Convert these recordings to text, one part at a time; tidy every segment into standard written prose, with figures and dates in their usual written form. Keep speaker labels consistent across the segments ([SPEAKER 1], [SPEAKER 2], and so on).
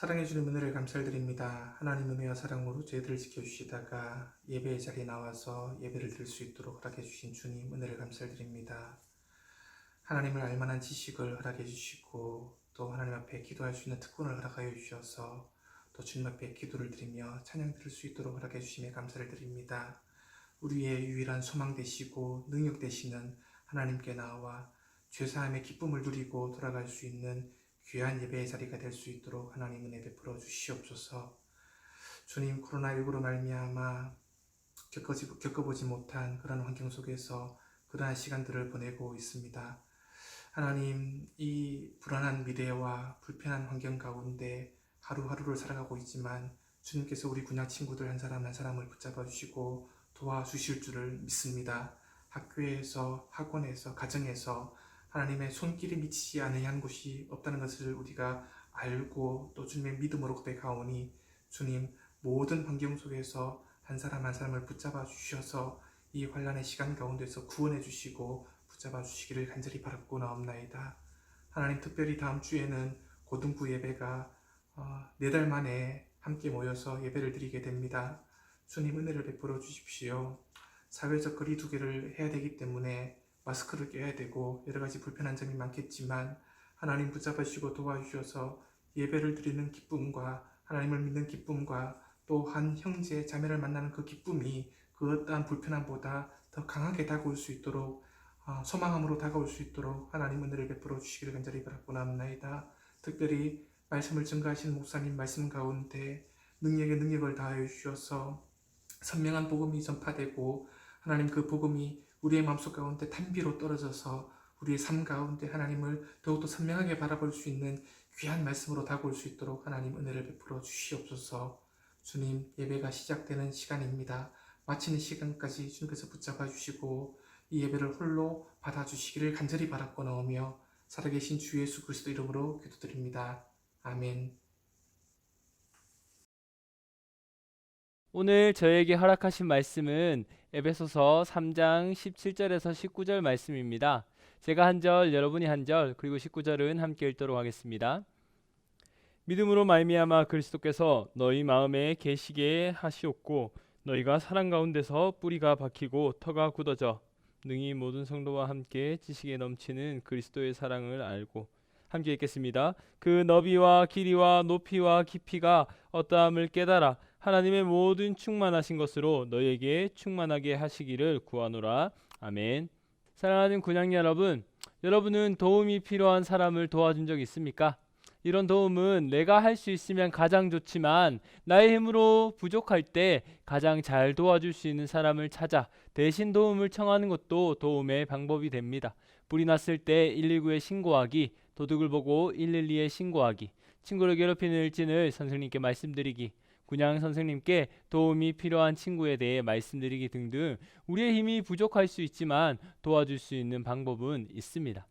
[SPEAKER 1] 사랑해 주는 은혜를 감사드립니다. 하나님 은혜와 사랑으로 저희들을 지켜주시다가 예배의 자리에 나와서 예배를 드릴 수 있도록 허락해 주신 주님 은혜를 감사드립니다. 하나님을 알만한 지식을 허락해 주시고 또 하나님 앞에 기도할 수 있는 특권을 허락하여 주셔서 또 주님 앞에 기도를 드리며 찬양 드릴 수 있도록 허락해 주심에 감사를 드립니다. 우리의 유일한 소망 되시고 능력 되시는 하나님께 나와 죄사함의 기쁨을 누리고 돌아갈 수 있는 귀한 예배의 자리가 될 수 있도록 하나님 은혜 베풀어 주시옵소서. 주님, 코로나19로 말미암아 겪어보지 못한 그런 환경 속에서 그러한 시간들을 보내고 있습니다. 하나님, 이 불안한 미래와 불편한 환경 가운데 하루하루를 살아가고 있지만 주님께서 우리 군약 친구들 한 사람 한 사람을 붙잡아 주시고 도와주실 줄을 믿습니다. 학교에서, 학원에서, 가정에서 하나님의 손길이 미치지 않은 곳이 없다는 것을 우리가 알고 또 주님의 믿음으로 고백하오니 주님, 모든 환경 속에서 한 사람 한 사람을 붙잡아 주셔서 이 환난의 시간 가운데서 구원해 주시고 붙잡아 주시기를 간절히 바라고 나옵나이다. 하나님, 특별히 다음 주에는 고등부 예배가 4달 만에 함께 모여서 예배를 드리게 됩니다. 주님, 은혜를 베풀어 주십시오. 사회적 거리 두기를 해야 되기 때문에 마스크를 껴야 되고 여러 가지 불편한 점이 많겠지만 하나님 붙잡아 주시고 도와주셔서 예배를 드리는 기쁨과 하나님을 믿는 기쁨과 또 한 형제 자매를 만나는 그 기쁨이 그 어떠한 불편함보다 더 강하게 다가올 수 있도록 소망함으로 다가올 수 있도록 하나님 은혜를 베풀어 주시기를 간절히 바라고 나옵나이다. 특별히 말씀을 증거하시는 목사님 말씀 가운데 능력에 능력을 다하여 주셔서 선명한 복음이 전파되고 하나님 그 복음이 우리의 마음속 가운데 탄비로 떨어져서 우리의 삶 가운데 하나님을 더욱더 선명하게 바라볼 수 있는 귀한 말씀으로 다가올 수 있도록 하나님 은혜를 베풀어 주시옵소서. 주님, 예배가 시작되는 시간입니다. 마치는 시간까지 주님께서 붙잡아 주시고 이 예배를 홀로 받아주시기를 간절히 바라고 나오며 살아계신 주 예수 그리스도 이름으로 기도드립니다. 아멘.
[SPEAKER 2] 오늘 저에게 허락하신 말씀은 에베소서 3장 17절에서 19절 말씀입니다. 제가 한 절, 여러분이 한 절, 그리고 19절은 함께 읽도록 하겠습니다. 믿음으로 말미암아 그리스도께서 너희 마음에 계시게 하시옵고 너희가 사랑 가운데서 뿌리가 박히고 터가 굳어져 능히 모든 성도와 함께 지식에 넘치는 그리스도의 사랑을 알고 함께 읽겠습니다. 그 너비와 길이와 높이와 깊이가 어떠함을 깨달아 하나님의 모든 충만하신 것으로 너희에게 충만하게 하시기를 구하노라. 아멘. 사랑하는 군양 여러분, 여러분은 도움이 필요한 사람을 도와준 적 있습니까? 이런 도움은 내가 할 수 있으면 가장 좋지만 나의 힘으로 부족할 때 가장 잘 도와줄 수 있는 사람을 찾아 대신 도움을 청하는 것도 도움의 방법이 됩니다. 불이 났을 때 119에 신고하기, 도둑을 보고 112에 신고하기, 친구를 괴롭히는 일진을 선생님께 말씀드리기, 군양 선생님께 도움이 필요한 친구에 대해 말씀드리기 등등 우리의 힘이 부족할 수 있지만 도와줄 수 있는 방법은 있습니다.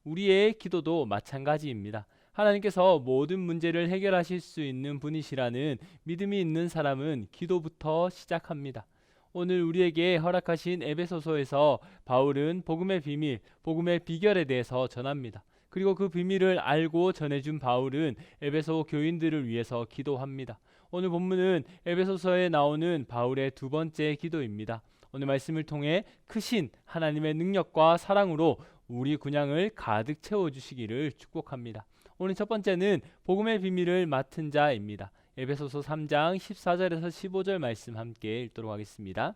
[SPEAKER 2] 우리의 기도도 마찬가지입니다. 하나님께서 모든 문제를 해결하실 수 있는 분이시라는 믿음이 있는 사람은 기도부터 시작합니다. 오늘 우리에게 허락하신 에베소서에서 바울은 복음의 비밀, 복음의 비결에 대해서 전합니다. 그리고 그 비밀을 알고 전해준 바울은 에베소 교인들을 위해서 기도합니다. 오늘 본문은 에베소서에 나오는 바울의 두 번째 기도입니다. 오늘 말씀을 통해 크신 하나님의 능력과 사랑으로 우리 군양을 가득 채워주시기를 축복합니다. 오늘 첫 번째는 복음의 비밀을 맡은 자입니다. 에베소서 3장 14절에서 15절 말씀 함께 읽도록 하겠습니다.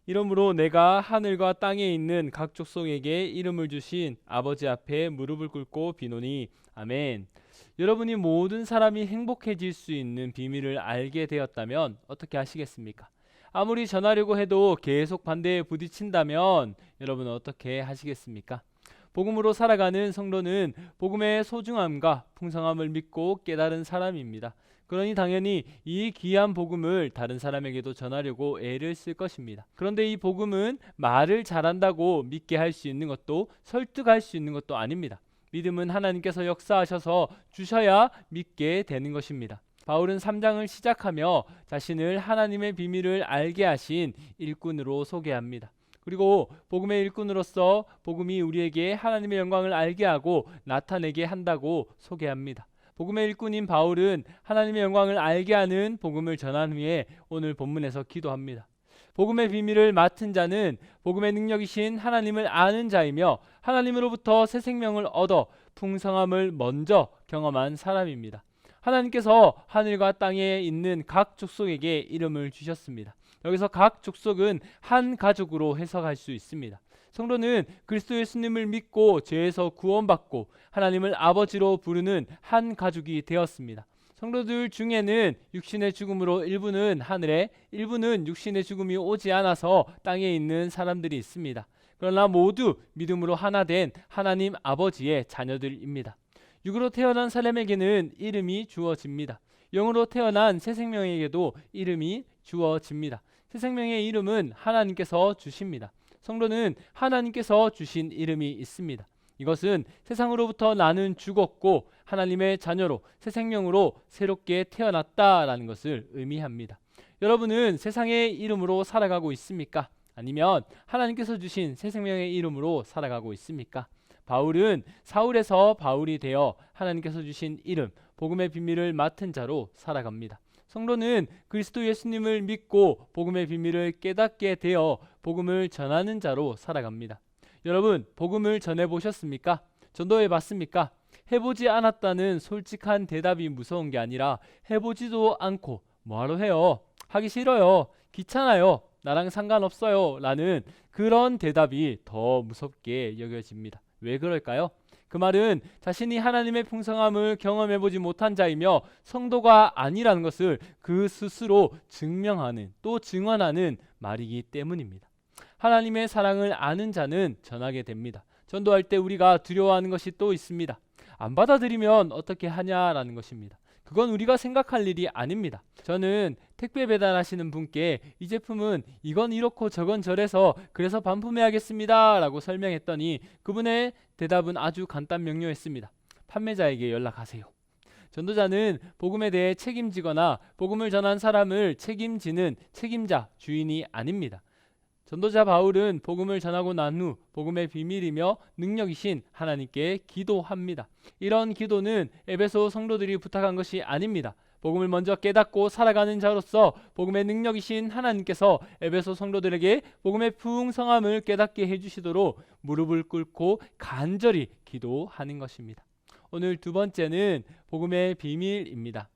[SPEAKER 2] 이러므로 내가 하늘과 땅에 있는 각 족속에게 이름을 주신 아버지 앞에 무릎을 꿇고 비노니 아멘. 여러분이 모든 사람이 행복해질 수 있는 비밀을 알게 되었다면 어떻게 하시겠습니까? 아무리 전하려고 해도 계속 반대에 부딪힌다면 여러분은 어떻게 하시겠습니까? 복음으로 살아가는 성도는 복음의 소중함과 풍성함을 믿고 깨달은 사람입니다. 그러니 당연히 이 귀한 복음을 다른 사람에게도 전하려고 애를 쓸 것입니다. 그런데 이 복음은 말을 잘한다고 믿게 할 수 있는 것도 설득할 수 있는 것도 아닙니다. 믿음은 하나님께서 역사하셔서 주셔야 믿게 되는 것입니다. 바울은 3장을 시작하며 자신을 하나님의 비밀을 알게 하신 일꾼으로 소개합니다. 그리고 복음의 일꾼으로서 복음이 우리에게 하나님의 영광을 알게 하고 나타내게 한다고 소개합니다. 복음의 일꾼인 바울은 하나님의 영광을 알게 하는 복음을 전한 후에 오늘 본문에서 기도합니다. 복음의 비밀을 맡은 자는 복음의 능력이신 하나님을 아는 자이며 하나님으로부터 새 생명을 얻어 풍성함을 먼저 경험한 사람입니다. 하나님께서 하늘과 땅에 있는 각 족속에게 이름을 주셨습니다. 여기서 각 족속은 한 가족으로 해석할 수 있습니다. 성도는 그리스도 예수님을 믿고 죄에서 구원받고 하나님을 아버지로 부르는 한 가족이 되었습니다. 성도들 중에는 육신의 죽음으로 일부는 하늘에, 일부는 육신의 죽음이 오지 않아서 땅에 있는 사람들이 있습니다. 그러나 모두 믿음으로 하나 된 하나님 아버지의 자녀들입니다. 육으로 태어난 사람에게는 이름이 주어집니다. 영으로 태어난 새 생명에게도 이름이 주어집니다. 새 생명의 이름은 하나님께서 주십니다. 성도는 하나님께서 주신 이름이 있습니다. 이것은 세상으로부터 나는 죽었고 하나님의 자녀로 새 생명으로 새롭게 태어났다라는 것을 의미합니다. 여러분은 세상의 이름으로 살아가고 있습니까? 아니면 하나님께서 주신 새 생명의 이름으로 살아가고 있습니까? 바울은 사울에서 바울이 되어 하나님께서 주신 이름, 복음의 비밀을 맡은 자로 살아갑니다. 성도는 그리스도 예수님을 믿고 복음의 비밀을 깨닫게 되어 복음을 전하는 자로 살아갑니다. 여러분, 복음을 전해보셨습니까? 전도해봤습니까? 해보지 않았다는 솔직한 대답이 무서운 게 아니라 해보지도 않고 뭐하러 해요? 하기 싫어요. 귀찮아요. 나랑 상관없어요. 라는 그런 대답이 더 무섭게 여겨집니다. 왜 그럴까요? 그 말은 자신이 하나님의 풍성함을 경험해보지 못한 자이며 성도가 아니라는 것을 그 스스로 증명하는 또 증언하는 말이기 때문입니다. 하나님의 사랑을 아는 자는 전하게 됩니다. 전도할 때 우리가 두려워하는 것이 또 있습니다. 안 받아들이면 어떻게 하냐라는 것입니다. 그건 우리가 생각할 일이 아닙니다. 저는 택배 배달하시는 분께 이 제품은 이건 이렇고 저건 저래서 그래서 반품해야겠습니다 라고 설명했더니 그분의 대답은 아주 간단 명료했습니다. 판매자에게 연락하세요. 전도자는 복음에 대해 책임지거나 복음을 전한 사람을 책임지는 책임자, 주인이 아닙니다. 전도자 바울은 복음을 전하고 난 후 복음의 비밀이며 능력이신 하나님께 기도합니다. 이런 기도는 에베소 성도들이 부탁한 것이 아닙니다. 복음을 먼저 깨닫고 살아가는 자로서 복음의 능력이신 하나님께서 에베소 성도들에게 복음의 풍성함을 깨닫게 해주시도록 무릎을 꿇고 간절히 기도하는 것입니다. 오늘 두 번째는 복음의 비밀입니다.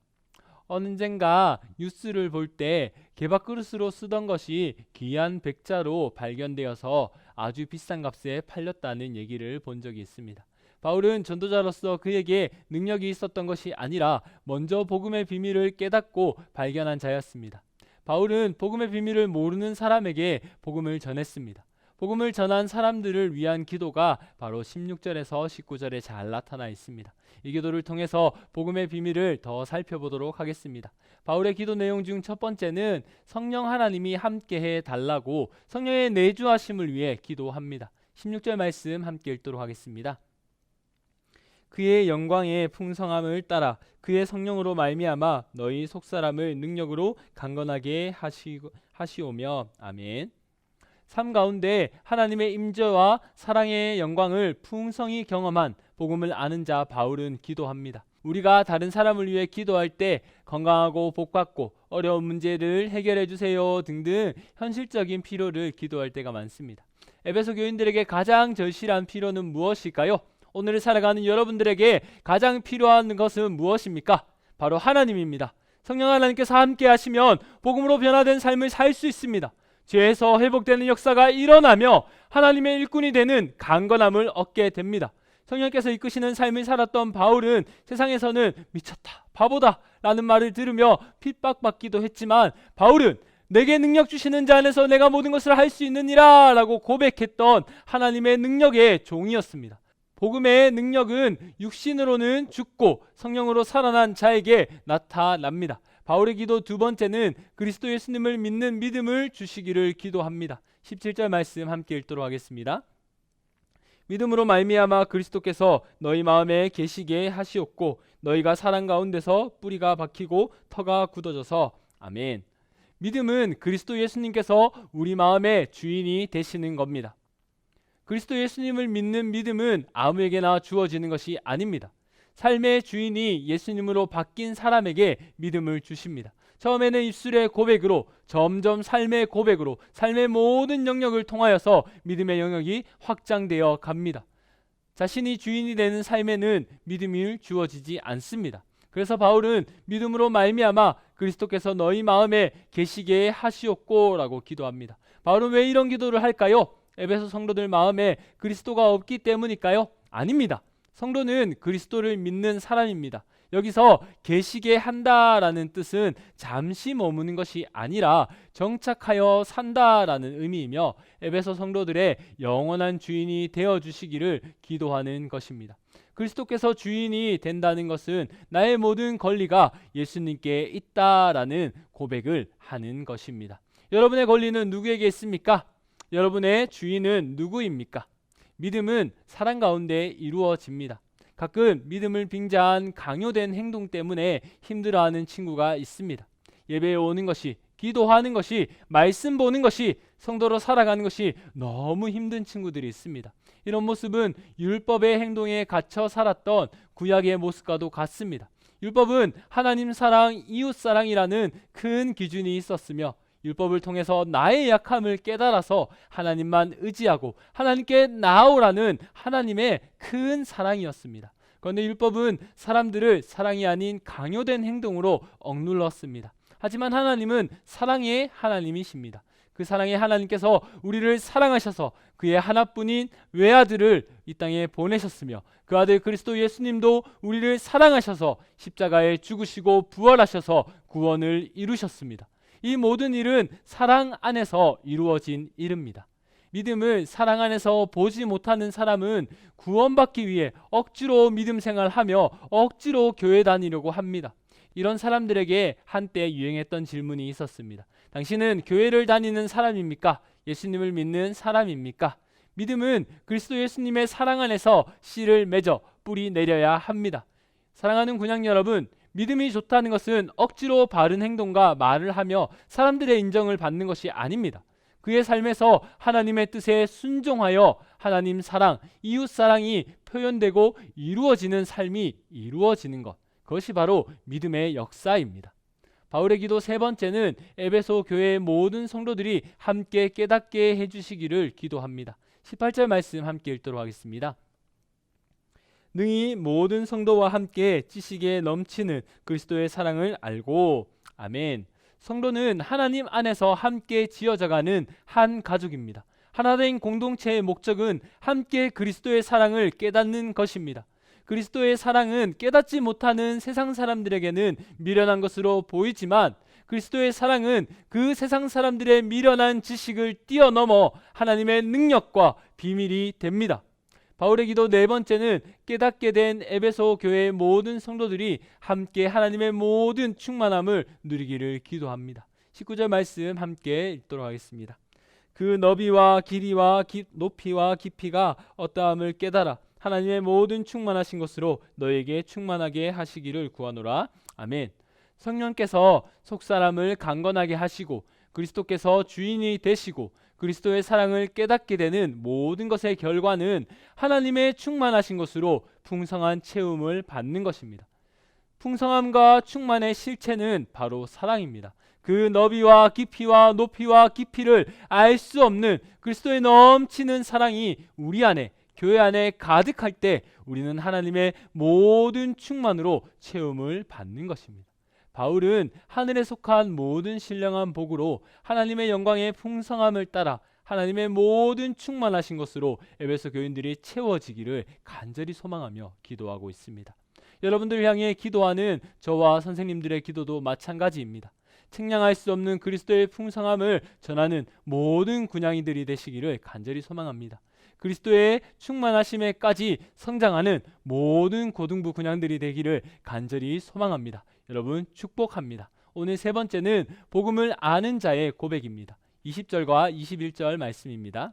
[SPEAKER 2] 언젠가 뉴스를 볼 때 개밥그릇으로 쓰던 것이 귀한 백자로 발견되어서 아주 비싼 값에 팔렸다는 얘기를 본 적이 있습니다. 바울은 전도자로서 그에게 능력이 있었던 것이 아니라 먼저 복음의 비밀을 깨닫고 발견한 자였습니다. 바울은 복음의 비밀을 모르는 사람에게 복음을 전했습니다. 복음을 전한 사람들을 위한 기도가 바로 16절에서 19절에 잘 나타나 있습니다. 이 기도를 통해서 복음의 비밀을 더 살펴보도록 하겠습니다. 바울의 기도 내용 중 첫 번째는 성령 하나님이 함께해 달라고 성령의 내주하심을 위해 기도합니다. 16절 말씀 함께 읽도록 하겠습니다. 그의 영광의 풍성함을 따라 그의 성령으로 말미암아 너희 속사람을 능력으로 강건하게 하시오며 아멘. 삶 가운데 하나님의 임재와 사랑의 영광을 풍성히 경험한 복음을 아는 자 바울은 기도합니다. 우리가 다른 사람을 위해 기도할 때 건강하고 복받고 어려운 문제를 해결해 주세요 등등 현실적인 필요를 기도할 때가 많습니다. 에베소 교인들에게 가장 절실한 필요는 무엇일까요? 오늘을 살아가는 여러분들에게 가장 필요한 것은 무엇입니까? 바로 하나님입니다. 성령 하나님께서 함께 하시면 복음으로 변화된 삶을 살 수 있습니다. 죄에서 회복되는 역사가 일어나며 하나님의 일꾼이 되는 강건함을 얻게 됩니다. 성령께서 이끄시는 삶을 살았던 바울은 세상에서는 미쳤다, 바보다 라는 말을 들으며 핍박받기도 했지만 바울은 내게 능력 주시는 자 안에서 내가 모든 것을 할 수 있느니라 라고 고백했던 하나님의 능력의 종이었습니다. 복음의 능력은 육신으로는 죽고 성령으로 살아난 자에게 나타납니다. 바울의 기도 두 번째는 그리스도 예수님을 믿는 믿음을 주시기를 기도합니다. 17절 말씀 함께 읽도록 하겠습니다. 믿음으로 말미암아 그리스도께서 너희 마음에 계시게 하시옵고 너희가 사랑 가운데서 뿌리가 박히고 터가 굳어져서 아멘. 믿음은 그리스도 예수님께서 우리 마음의 주인이 되시는 겁니다. 그리스도 예수님을 믿는 믿음은 아무에게나 주어지는 것이 아닙니다. 삶의 주인이 예수님으로 바뀐 사람에게 믿음을 주십니다. 처음에는 입술의 고백으로, 점점 삶의 고백으로, 삶의 모든 영역을 통하여서 믿음의 영역이 확장되어 갑니다. 자신이 주인이 되는 삶에는 믿음이 주어지지 않습니다. 그래서 바울은 믿음으로 말미암아 그리스도께서 너희 마음에 계시게 하시옵고라고 기도합니다. 바울은 왜 이런 기도를 할까요? 에베소 성도들 마음에 그리스도가 없기 때문일까요? 아닙니다. 성도는 그리스도를 믿는 사람입니다. 여기서 계시게 한다라는 뜻은 잠시 머무는 것이 아니라 정착하여 산다라는 의미이며 에베소 성도들의 영원한 주인이 되어주시기를 기도하는 것입니다. 그리스도께서 주인이 된다는 것은 나의 모든 권리가 예수님께 있다라는 고백을 하는 것입니다. 여러분의 권리는 누구에게 있습니까? 여러분의 주인은 누구입니까? 믿음은 사랑 가운데 이루어집니다. 가끔 믿음을 빙자한 강요된 행동 때문에 힘들어하는 친구가 있습니다. 예배에 오는 것이, 기도하는 것이, 말씀 보는 것이, 성도로 살아가는 것이 너무 힘든 친구들이 있습니다. 이런 모습은 율법의 행동에 갇혀 살았던 구약의 모습과도 같습니다. 율법은 하나님 사랑, 이웃 사랑이라는 큰 기준이 있었으며 율법을 통해서 나의 약함을 깨달아서 하나님만 의지하고 하나님께 나아오라는 하나님의 큰 사랑이었습니다. 그런데 율법은 사람들을 사랑이 아닌 강요된 행동으로 억눌렀습니다. 하지만 하나님은 사랑의 하나님이십니다. 그 사랑의 하나님께서 우리를 사랑하셔서 그의 하나뿐인 외아들을 이 땅에 보내셨으며 그 아들 그리스도 예수님도 우리를 사랑하셔서 십자가에 죽으시고 부활하셔서 구원을 이루셨습니다. 이 모든 일은 사랑 안에서 이루어진 일입니다. 믿음을 사랑 안에서 보지 못하는 사람은 구원받기 위해 억지로 믿음 생활하며 억지로 교회 다니려고 합니다. 이런 사람들에게 한때 유행했던 질문이 있었습니다. 당신은 교회를 다니는 사람입니까? 예수님을 믿는 사람입니까? 믿음은 그리스도 예수님의 사랑 안에서 씨를 맺어 뿌리 내려야 합니다. 사랑하는 군양 여러분, 믿음이 좋다는 것은 억지로 바른 행동과 말을 하며 사람들의 인정을 받는 것이 아닙니다. 그의 삶에서 하나님의 뜻에 순종하여 하나님 사랑, 이웃 사랑이 표현되고 이루어지는 삶이 이루어지는 것, 그것이 바로 믿음의 역사입니다. 바울의 기도 세 번째는 에베소 교회의 모든 성도들이 함께 깨닫게 해주시기를 기도합니다. 18절 말씀 함께 읽도록 하겠습니다. 능히 모든 성도와 함께 지식에 넘치는 그리스도의 사랑을 알고, 아멘. 성도는 하나님 안에서 함께 지어져가는 한 가족입니다. 하나된 공동체의 목적은 함께 그리스도의 사랑을 깨닫는 것입니다. 그리스도의 사랑은 깨닫지 못하는 세상 사람들에게는 미련한 것으로 보이지만 그리스도의 사랑은 그 세상 사람들의 미련한 지식을 뛰어넘어 하나님의 능력과 비밀이 됩니다. 바울의 기도 네 번째는 깨닫게 된 에베소 교회의 모든 성도들이 함께 하나님의 모든 충만함을 누리기를 기도합니다. 19절 말씀 함께 읽도록 하겠습니다. 그 너비와 길이와 높이와 깊이가 어떠함을 깨달아 하나님의 모든 충만하신 것으로 너에게 충만하게 하시기를 구하노라. 아멘. 성령께서 속사람을 강건하게 하시고 그리스도께서 주인이 되시고 그리스도의 사랑을 깨닫게 되는 모든 것의 결과는 하나님의 충만하신 것으로 풍성한 체험을 받는 것입니다. 풍성함과 충만의 실체는 바로 사랑입니다. 그 너비와 깊이와 높이와 깊이를 알 수 없는 그리스도의 넘치는 사랑이 우리 안에, 교회 안에 가득할 때 우리는 하나님의 모든 충만으로 체험을 받는 것입니다. 바울은 하늘에 속한 모든 신령한 복으로 하나님의 영광의 풍성함을 따라 하나님의 모든 충만하신 것으로 에베소 교인들이 채워지기를 간절히 소망하며 기도하고 있습니다. 여러분들 향해 기도하는 저와 선생님들의 기도도 마찬가지입니다. 측량할 수 없는 그리스도의 풍성함을 전하는 모든 군양이들이 되시기를 간절히 소망합니다. 그리스도의 충만하심에까지 성장하는 모든 고등부 군양들이 되기를 간절히 소망합니다. 여러분 축복합니다. 오늘 세 번째는 복음을 아는 자의 고백입니다. 20절과 21절 말씀입니다.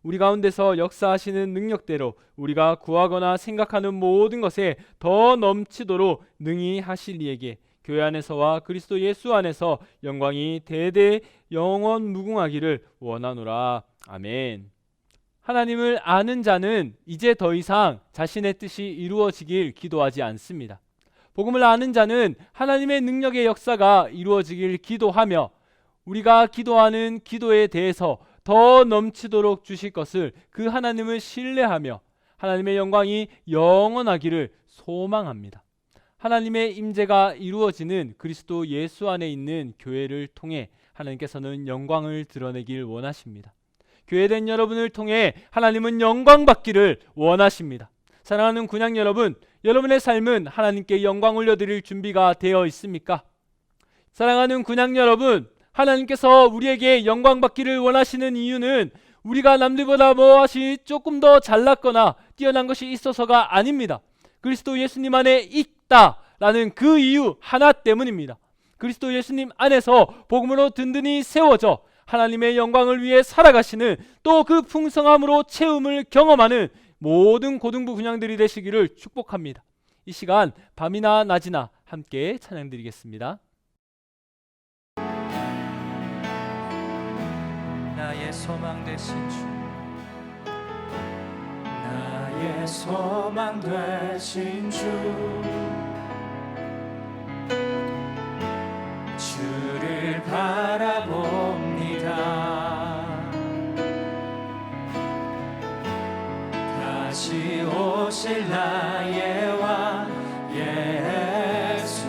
[SPEAKER 2] 우리 가운데서 역사하시는 능력대로 우리가 구하거나 생각하는 모든 것에 더 넘치도록 능히 하실 이에게 교회 안에서와 그리스도 예수 안에서 영광이 대대 영원 무궁하기를 원하노라. 아멘. 하나님을 아는 자는 이제 더 이상 자신의 뜻이 이루어지길 기도하지 않습니다. 복음을 아는 자는 하나님의 능력의 역사가 이루어지길 기도하며 우리가 기도하는 기도에 대해서 더 넘치도록 주실 것을 그 하나님을 신뢰하며 하나님의 영광이 영원하기를 소망합니다. 하나님의 임재가 이루어지는 그리스도 예수 안에 있는 교회를 통해 하나님께서는 영광을 드러내길 원하십니다. 교회된 여러분을 통해 하나님은 영광 받기를 원하십니다. 사랑하는 군양 여러분, 여러분의 삶은 하나님께 영광 올려드릴 준비가 되어 있습니까? 사랑하는 군양 여러분, 하나님께서 우리에게 영광 받기를 원하시는 이유는 우리가 남들보다 무엇이 조금 더 잘났거나 뛰어난 것이 있어서가 아닙니다. 그리스도 예수님 안에 있다라는 그 이유 하나 때문입니다. 그리스도 예수님 안에서 복음으로 든든히 세워져 하나님의 영광을 위해 살아가시는 또 그 풍성함으로 채움을 경험하는 모든 고등부 군양들이 되시기를 축복합니다. 이 시간 밤이나 낮이나 함께 찬양드리겠습니다.
[SPEAKER 3] 나의 소망 되신 주, 나의 소망 되신 주, 주를 바라봅니다. 다시 오실 나의 왕 예수,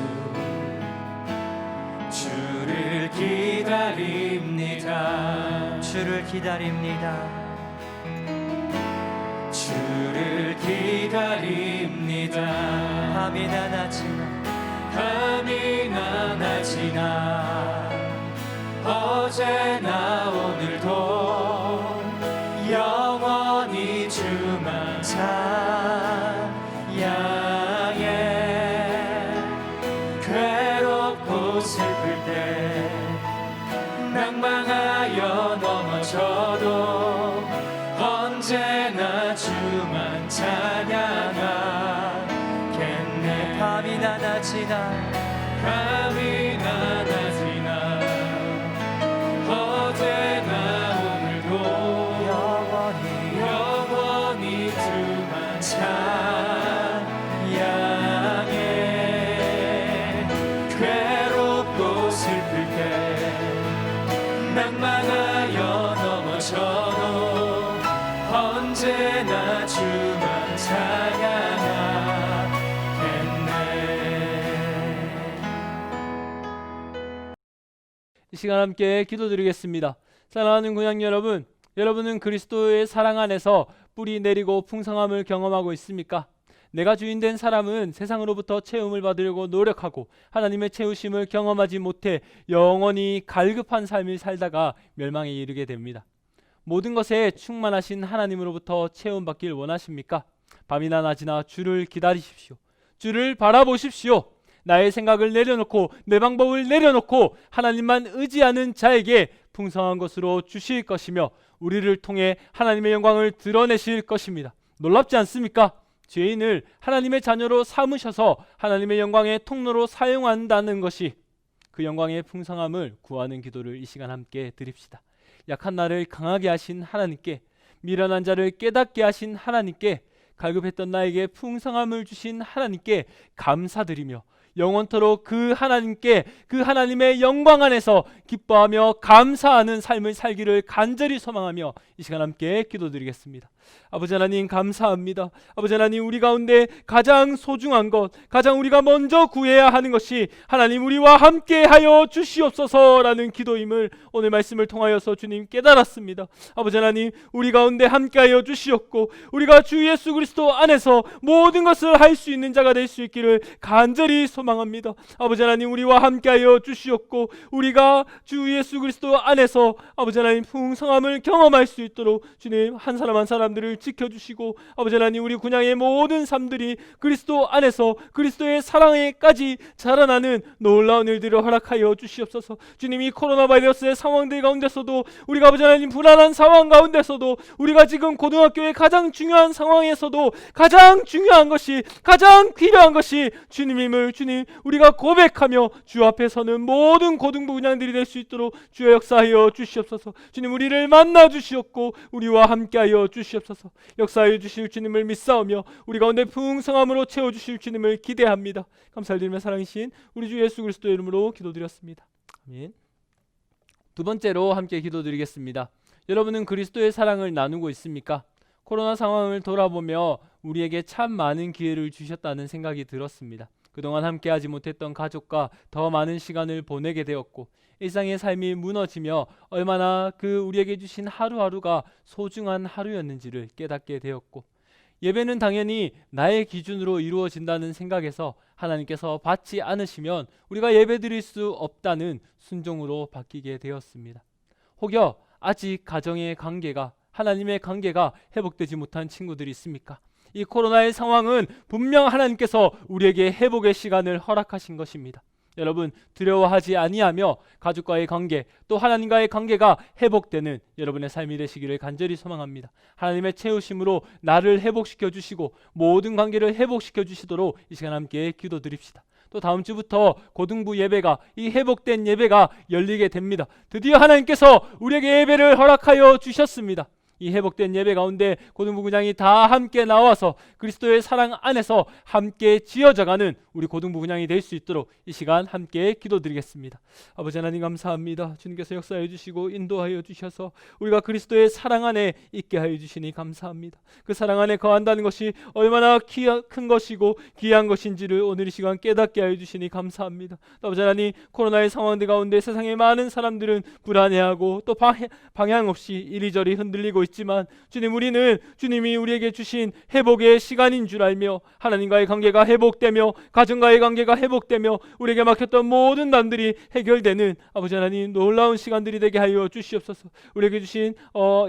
[SPEAKER 3] 주를 기다립니다. 주를 기다립니다. 주를 기다립니다. 밤이나 낮이나 밤이나 낮이나 어제나 오늘도 영원히 주만 찬양해. 괴롭고 슬플 때 낭망하여 넘어져도 언제나 주만 찬양하겠네. 밤이나 낮이나 밤이나 낮이나 어제나 오늘도 영원히 주만 찬양해. 괴롭고 슬플 때 낭만하여 넘어져도 언제나 주만 찬양하겠네.
[SPEAKER 2] 이 시간 함께 기도드리겠습니다. 사랑하는 군양 여러분, 여러분은 그리스도의 사랑 안에서 뿌리 내리고 풍성함을 경험하고 있습니까? 내가 주인된 사람은 세상으로부터 채움을 받으려고 노력하고 하나님의 채우심을 경험하지 못해 영원히 갈급한 삶을 살다가 멸망에 이르게 됩니다. 모든 것에 충만하신 하나님으로부터 채움받길 원하십니까? 밤이나 낮이나 주를 기다리십시오. 주를 바라보십시오. 나의 생각을 내려놓고 내 방법을 내려놓고 하나님만 의지하는 자에게 풍성한 것으로 주실 것이며 우리를 통해 하나님의 영광을 드러내실 것입니다. 놀랍지 않습니까? 죄인을 하나님의 자녀로 삼으셔서 하나님의 영광의 통로로 사용한다는 것이 그 영광의 풍성함을 구하는 기도를 이 시간 함께 드립시다. 약한 나를 강하게 하신 하나님께, 미련한 자를 깨닫게 하신 하나님께, 갈급했던 나에게 풍성함을 주신 하나님께 감사드리며 영원토록 그 하나님께, 그 하나님의 영광 안에서 기뻐하며 감사하는 삶을 살기를 간절히 소망하며 이 시간 함께 기도드리겠습니다. 아버지 하나님 감사합니다. 아버지 하나님, 우리 가운데 가장 소중한 것, 가장 우리가 먼저 구해야 하는 것이 하나님 우리와 함께 하여 주시옵소서라는 기도임을 오늘 말씀을 통하여서 주님 깨달았습니다. 아버지 하나님, 우리 가운데 함께 하여 주시옵고 우리가 주 예수 그리스도 안에서 모든 것을 할 수 있는 자가 될 수 있기를 간절히 소망합니다. 아버지 하나님, 우리와 함께 하여 주시옵고 우리가 주 예수 그리스도 안에서 아버지 하나님 풍성함을 경험할 수 있도록 주님 한 사람 한 사람들을 지켜주시고 아버지 하나님, 우리 군양의 모든 삶들이 그리스도 안에서 그리스도의 사랑에까지 자라나는 놀라운 일들을 허락하여 주시옵소서. 주님, 이 코로나 바이러스의 상황들 가운데서도 우리가 아버지 하나님 불안한 상황 가운데서도 우리가 지금 고등학교의 가장 중요한 상황에서도 가장 중요한 것이, 가장 필요한 것이 주님임을 주님 주님, 우리가 고백하며 주 앞에 서는 모든 고등부 군양들이 될 수 있도록 주여 역사하여 주시옵소서. 주님, 우리를 만나 주시옵고 우리와 함께하여 주시옵소서. 역사하여 주실 주님을 믿사오며 우리 가운데 풍성함으로 채워주실 주님을 기대합니다. 감사드리며 사랑이신 우리 주 예수 그리스도의 이름으로 기도드렸습니다. 아멘. 두 번째로 함께 기도드리겠습니다. 여러분은 그리스도의 사랑을 나누고 있습니까? 코로나 상황을 돌아보며 우리에게 참 많은 기회를 주셨다는 생각이 들었습니다. 그동안 함께하지 못했던 가족과 더 많은 시간을 보내게 되었고 일상의 삶이 무너지며 얼마나 그 우리에게 주신 하루하루가 소중한 하루였는지를 깨닫게 되었고 예배는 당연히 나의 기준으로 이루어진다는 생각에서 하나님께서 받지 않으시면 우리가 예배드릴 수 없다는 순종으로 바뀌게 되었습니다. 혹여 아직 가정의 관계가 하나님의 관계가 회복되지 못한 친구들이 있습니까? 이 코로나의 상황은 분명 하나님께서 우리에게 회복의 시간을 허락하신 것입니다. 여러분 두려워하지 아니하며 가족과의 관계 또 하나님과의 관계가 회복되는 여러분의 삶이 되시기를 간절히 소망합니다. 하나님의 채우심으로 나를 회복시켜 주시고 모든 관계를 회복시켜 주시도록 이 시간 함께 기도드립시다. 또 다음 주부터 고등부 예배가 이 회복된 예배가 열리게 됩니다. 드디어 하나님께서 우리에게 예배를 허락하여 주셨습니다. 이 회복된 예배 가운데 고등부 군양이 다 함께 나와서 그리스도의 사랑 안에서 함께 지어져가는 우리 고등부 군양이 될 수 있도록 이 시간 함께 기도드리겠습니다. 아버지 하나님 감사합니다. 주님께서 역사해 주시고 인도하여 주셔서 우리가 그리스도의 사랑 안에 있게 하여 주시니 감사합니다. 그 사랑 안에 거한다는 것이 얼마나 큰 것이고 귀한 것인지를 오늘 이 시간 깨닫게 하여 주시니 감사합니다. 아버지 하나님 코로나의 상황들 가운데 세상의 많은 사람들은 불안해하고 또 방향 없이 이리저리 흔들리고 있지만 주님 우리는 주님이 우리에게 주신 회복의 시간인 줄 알며 하나님과의 관계가 회복되며 가정과의 관계가 회복되며 우리에게 막혔던 모든 난들이 해결되는 아버지 하나님 놀라운 시간들이 되게 하여 주시옵소서. 우리에게 주신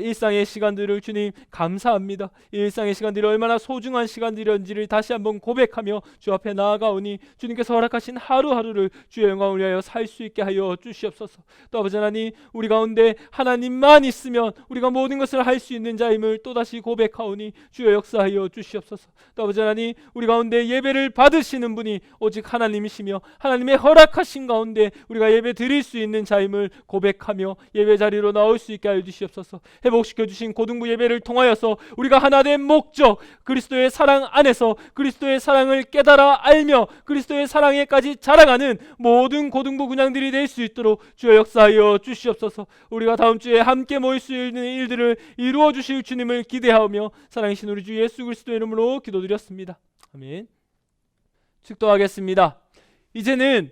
[SPEAKER 2] 일상의 시간들을 주님 감사합니다. 이 일상의 시간들이 얼마나 소중한 시간들이었는지를 다시 한번 고백하며 주 앞에 나아가오니 주님께서 허락하신 하루하루를 주의 영광을 위하여 살 수 있게 하여 주시옵소서. 또 아버지 하나님 우리 가운데 하나님만 있으면 우리가 모든 것을 할 수 있는 자임을 또다시 고백하오니 주여 역사하여 주시옵소서. 또 아버지 하나님 우리 가운데 예배를 받으시는 분이 오직 하나님이시며 하나님의 허락하신 가운데 우리가 예배 드릴 수 있는 자임을 고백하며 예배 자리로 나올 수 있게 하여 주시옵소서. 회복시켜 주신 고등부 예배를 통하여서 우리가 하나 된 목적 그리스도의 사랑 안에서 그리스도의 사랑을 깨달아 알며 그리스도의 사랑에까지 자라가는 모든 고등부 군양들이 될 수 있도록 주여 역사하여 주시옵소서. 우리가 다음 주에 함께 모일 수 있는 일들을 이루어 주실 주님을 기대하며 사랑이신 우리 주 예수 그리스도의 이름으로 기도드렸습니다. 아멘. 축도하겠습니다. 이제는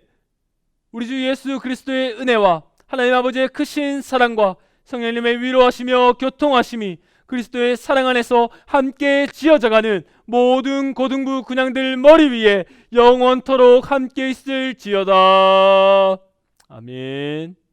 [SPEAKER 2] 우리 주 예수 그리스도의 은혜와 하나님 아버지의 크신 사랑과 성령님의 위로하시며 교통하심이 그리스도의 사랑 안에서 함께 지어져가는 모든 고등부 군양들 머리 위에 영원토록 함께 있을지어다. 아멘.